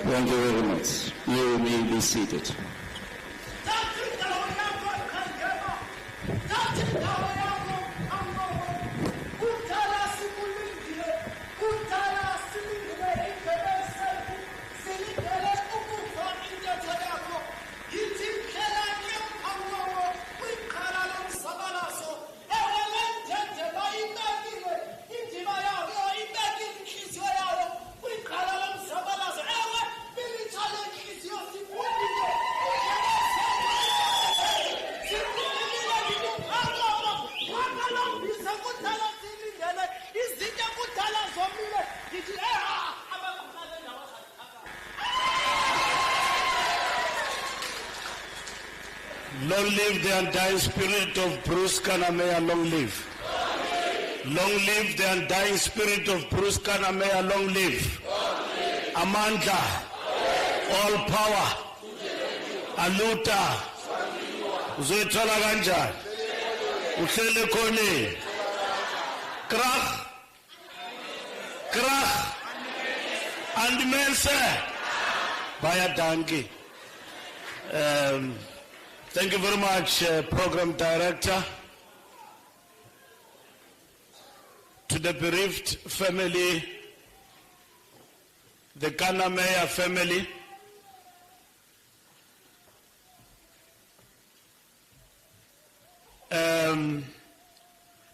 Thank you very much. You may be seated. Long live the undying spirit of Bruce Kannemeyer, long live. Long live the undying spirit of Bruce Kannemeyer, long live. Amandla, all power, aluta, uzoyithola kanjani, uhlele khoneni, krach, and mense, bayadanki. Thank you very much, Program Director. To the bereaved family, the Kannemeyer family,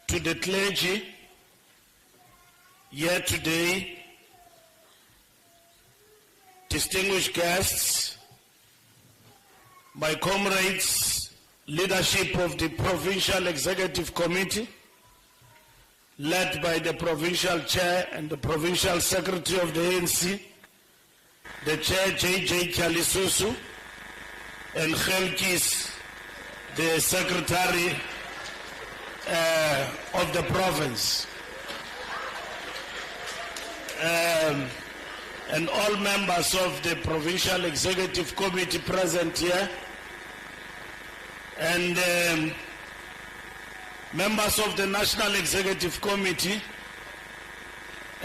to the clergy here today, distinguished guests, my comrades, leadership of the Provincial Executive Committee, led by the Provincial Chair and the Provincial Secretary of the ANC, the Chair J.J. Kyalisusu, and Khelkis, the Secretary of the province, and all members of the Provincial Executive Committee present here, and members of the National Executive Committee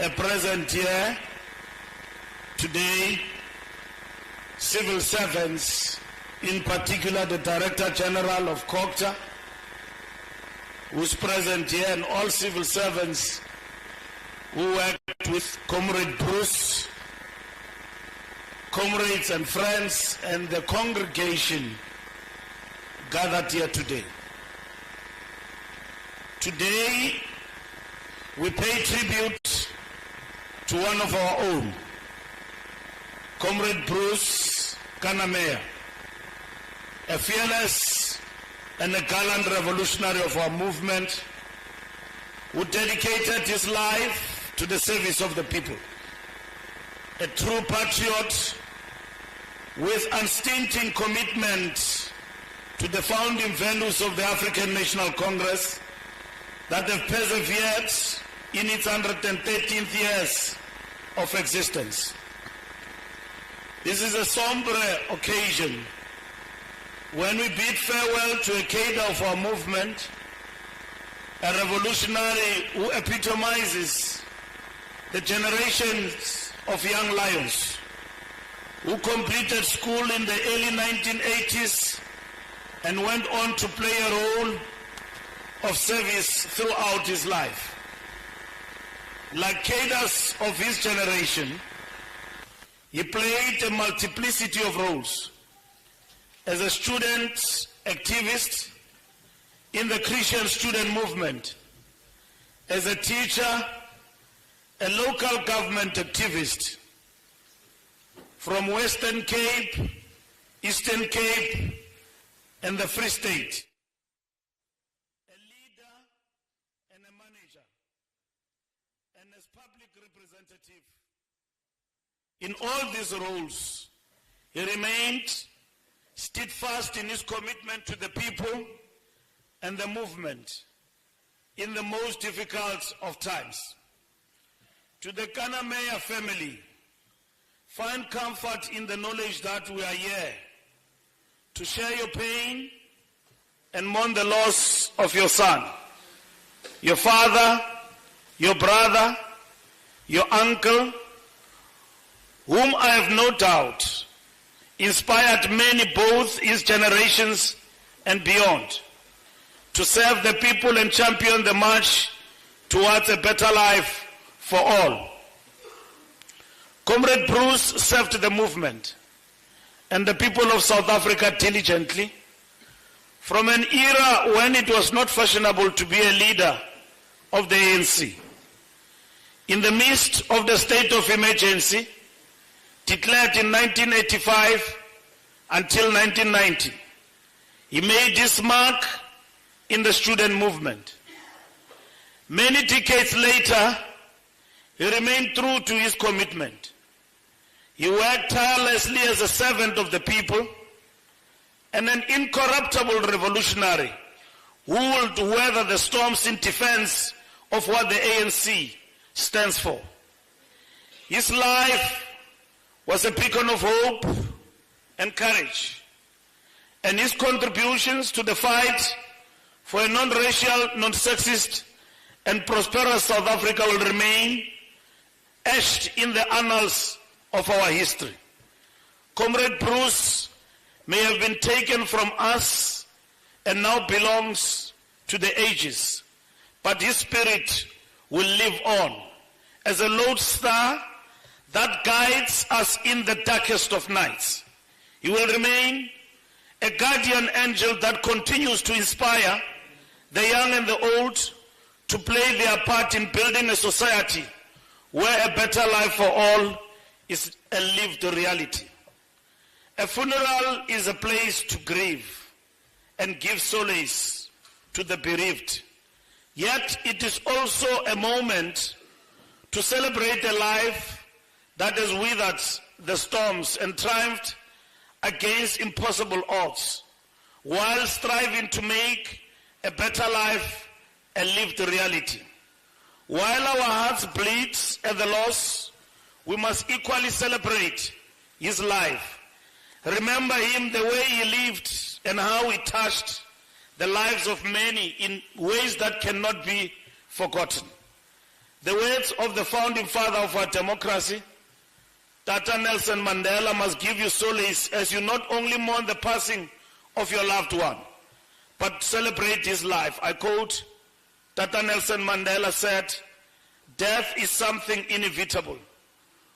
are present here today, civil servants, in particular the Director General of COGTA, who's present here, and all civil servants who worked with Comrade Bruce, comrades and friends, and the congregation gathered here today. Today, we pay tribute to one of our own, Comrade Bruce Kannemeyer, a fearless and a gallant revolutionary of our movement who dedicated his life to the service of the people. A true patriot with unstinting commitment to the founding values of the African National Congress that have persevered in its 113th years of existence. This is a somber occasion when we bid farewell to a cadre of our movement, a revolutionary who epitomizes the generations of young lions who completed school in the early 1980s and went on to play a role of service throughout his life. Like cadres of his generation, he played a multiplicity of roles as a student activist in the Christian student movement, as a teacher, a local government activist from Western Cape, Eastern Cape, and the Free State, a leader and a manager, and as public representative. In all these roles, he remained steadfast in his commitment to the people and the movement in the most difficult of times. To the Kannemeyer family, find comfort in the knowledge that we are here to share your pain and mourn the loss of your son, your father, your brother, your uncle, whom I have no doubt inspired many, both his generations and beyond, to serve the people and champion the march towards a better life for all. Comrade Bruce served the movement and the people of South Africa diligently from an era when it was not fashionable to be a leader of the ANC. In the midst of the state of emergency declared in 1985 until 1990, he made his mark in the student movement. Many decades later, he remained true to his commitment. He worked tirelessly as a servant of the people and an incorruptible revolutionary who would weather the storms in defense of what the ANC stands for. His life was a beacon of hope and courage, and his contributions to the fight for a non-racial, non-sexist, and prosperous South Africa will remain etched in the annals of our history. Comrade Bruce may have been taken from us and now belongs to the ages, but his spirit will live on as a lodestar that guides us in the darkest of nights. He will remain a guardian angel that continues to inspire the young and the old to play their part in building a society where a better life for all is a lived reality. A funeral is a place to grieve and give solace to the bereaved. Yet it is also a moment to celebrate a life that has withered the storms and triumphed against impossible odds, while striving to make a better life a lived reality. While our hearts bleed at the loss, we must equally celebrate his life. Remember him, the way he lived and how he touched the lives of many in ways that cannot be forgotten. The words of the founding father of our democracy, Tata Nelson Mandela, must give you solace as you not only mourn the passing of your loved one, but celebrate his life. I quote, Tata Nelson Mandela said, "Death is something inevitable.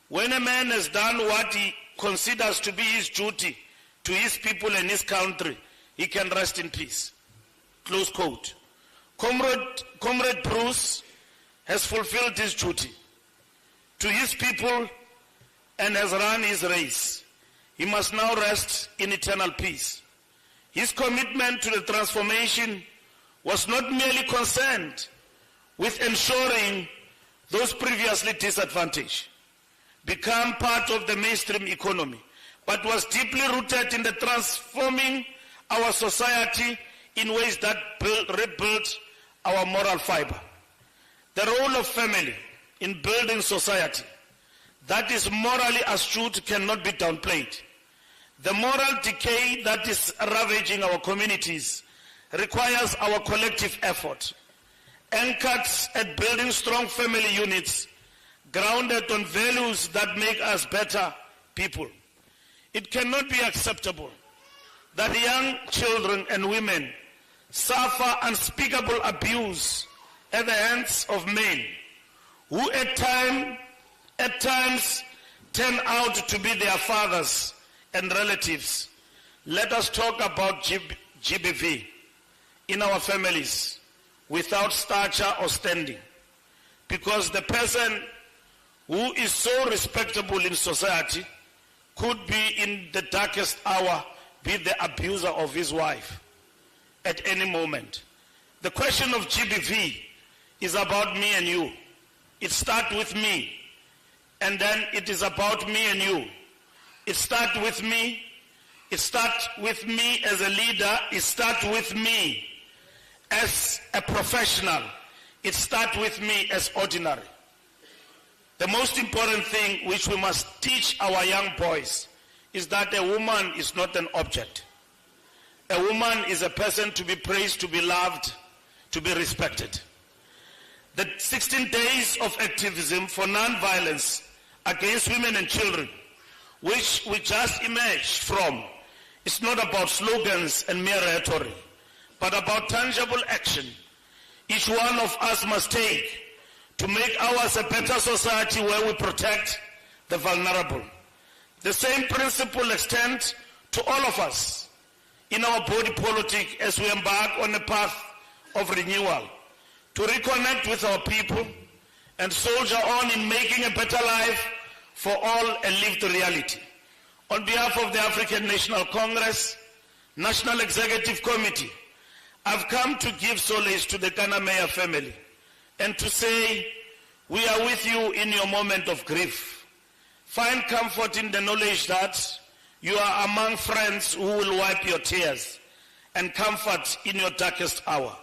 When a man has done what he considers to be his duty to his people and his country, he can rest in peace." Close quote. Comrade Bruce has fulfilled his duty to his people and has run his race. He must now rest in eternal peace. His commitment to the transformation was not merely concerned with ensuring those previously disadvantaged become part of the mainstream economy, but was deeply rooted in the transforming our society in ways that rebuild our moral fiber. The role of family in building society that is morally astute cannot be downplayed. The moral decay that is ravaging our communities requires our collective effort, anchored at building strong family units grounded on values that make us better people. It cannot be acceptable that young children and women suffer unspeakable abuse at the hands of men who at times turn out to be their fathers and relatives. Let us talk about GBV in our families without stature or standing, because the person who is so respectable in society could be in the darkest hour be the abuser of his wife at any moment. The question of GBV is about me and you. It starts with me, and then it is about me and you. It starts with me. It starts with me as a leader. It starts with me as a professional. It starts with me as ordinary. The most important thing which we must teach our young boys is that a woman is not an object. A woman is a person to be praised, to be loved, to be respected. The 16 days of activism for non-violence against women and children, which we just emerged from, is not about slogans and mere rhetoric, but about tangible action each one of us must take to make ours a better society where we protect the vulnerable. The same principle extends to all of us in our body politic as we embark on a path of renewal, to reconnect with our people and soldier on in making a better life for all a lived reality. On behalf of the African National Congress, National Executive Committee, I've come to give solace to the Kannemeyer family and to say, we are with you in your moment of grief. Find comfort in the knowledge that you are among friends who will wipe your tears, and comfort in your darkest hour.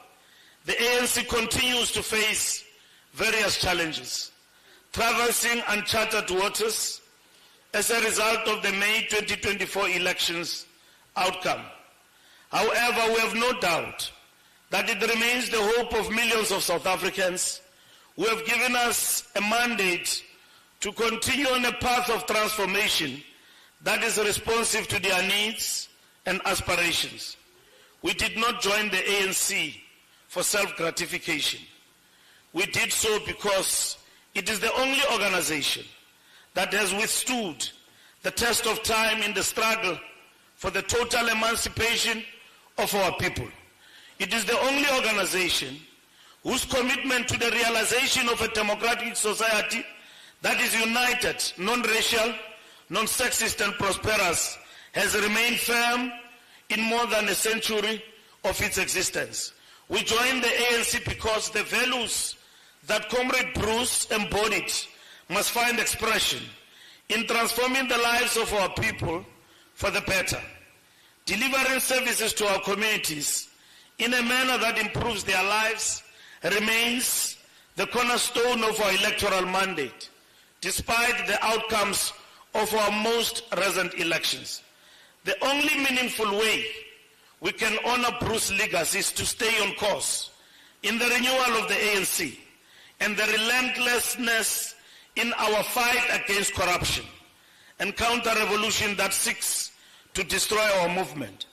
The ANC continues to face various challenges, traversing uncharted waters as a result of the May 2024 elections outcome. However, we have no doubt that it remains the hope of millions of South Africans who have given us a mandate to continue on a path of transformation that is responsive to their needs and aspirations. We did not join the ANC for self-gratification. We did so because it is the only organization that has withstood the test of time in the struggle for the total emancipation of our people. It is the only organization whose commitment to the realization of a democratic society that is united, non-racial, non-sexist and prosperous has remained firm in more than a century of its existence. We joined the ANC because the values that Comrade Bruce embodied must find expression in transforming the lives of our people for the better, delivering services to our communities in a manner that improves their lives remains the cornerstone of our electoral mandate, despite the outcomes of our most recent elections. The only meaningful way we can honor Bruce's legacies to stay on course in the renewal of the ANC and the relentlessness in our fight against corruption and counter-revolution that seeks to destroy our movement.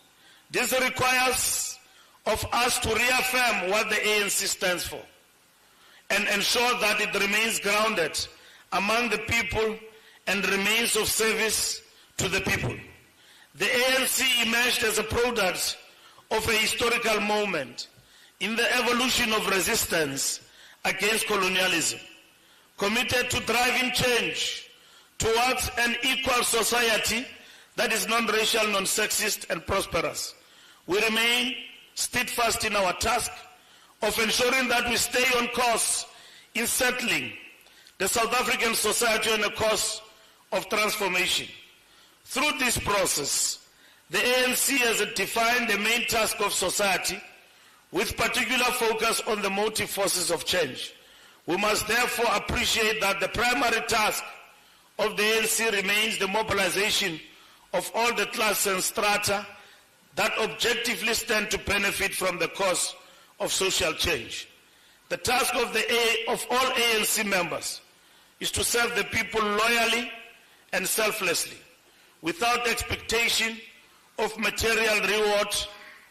This requires of us to reaffirm what the ANC stands for and ensure that it remains grounded among the people and remains of service to the people. The ANC emerged as a product of a historical moment in the evolution of resistance against colonialism, committed to driving change towards an equal society that is non-racial, non-sexist, and prosperous. We remain steadfast in our task of ensuring that we stay on course in settling the South African society on a course of transformation. Through this process, the ANC has defined the main task of society with particular focus on the motive forces of change. We must therefore appreciate that the primary task of the ANC remains the mobilization of all the classes and strata that objectively stand to benefit from the cause of social change. The task of all ANC members is to serve the people loyally and selflessly, without expectation of material reward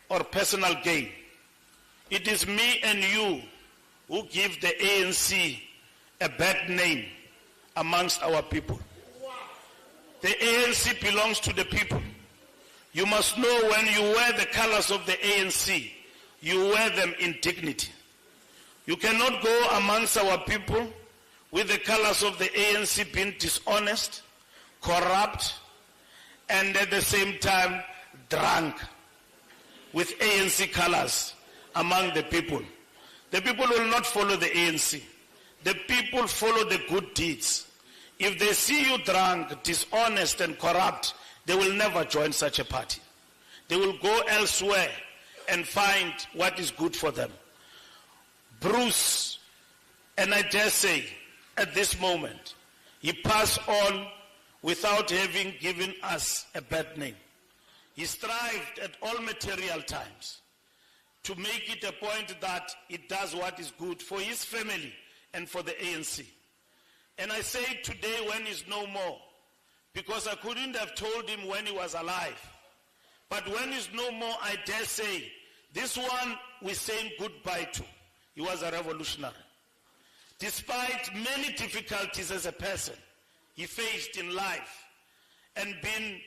or personal gain. It is me and you who give the ANC a bad name amongst our people. The ANC belongs to the people. You must know when you wear the colors of the ANC, you wear them in dignity. You cannot go amongst our people with the colors of the ANC being dishonest, corrupt, and at the same time drunk with ANC colors among the people. The people will not follow the ANC. The people follow the good deeds. If they see you drunk, dishonest, and corrupt, they will never join such a party. They will go elsewhere and find what is good for them. Bruce, and I dare say, at this moment, he passed on without having given us a bad name. He strived at all material times to make it a point that it does what is good for his family and for the ANC. And I say today when he's no more, because I couldn't have told him when he was alive. But when he's no more, I dare say, this one we're saying goodbye to. He was a revolutionary. Despite many difficulties as a person he faced in life and been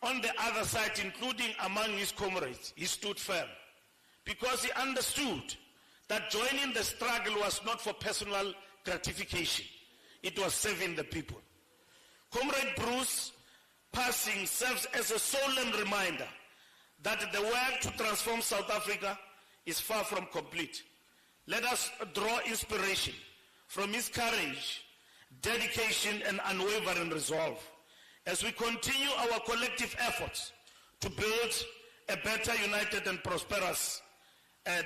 on the other side, including among his comrades, he stood firm because he understood that joining the struggle was not for personal gratification. It was serving the people. Comrade Bruce passing serves as a solemn reminder that the work to transform South Africa is far from complete. Let us draw inspiration from his courage, dedication, and unwavering resolve as we continue our collective efforts to build a better, united, and prosperous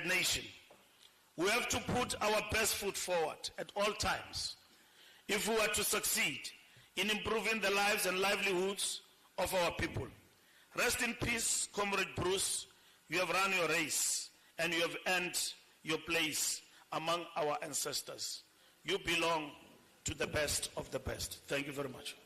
nation. We have to put our best foot forward at all times if we are to succeed in improving the lives and livelihoods of our people. Rest in peace, Comrade Bruce. You have run your race and you have earned your place among our ancestors. You belong to the best of the best. Thank you very much.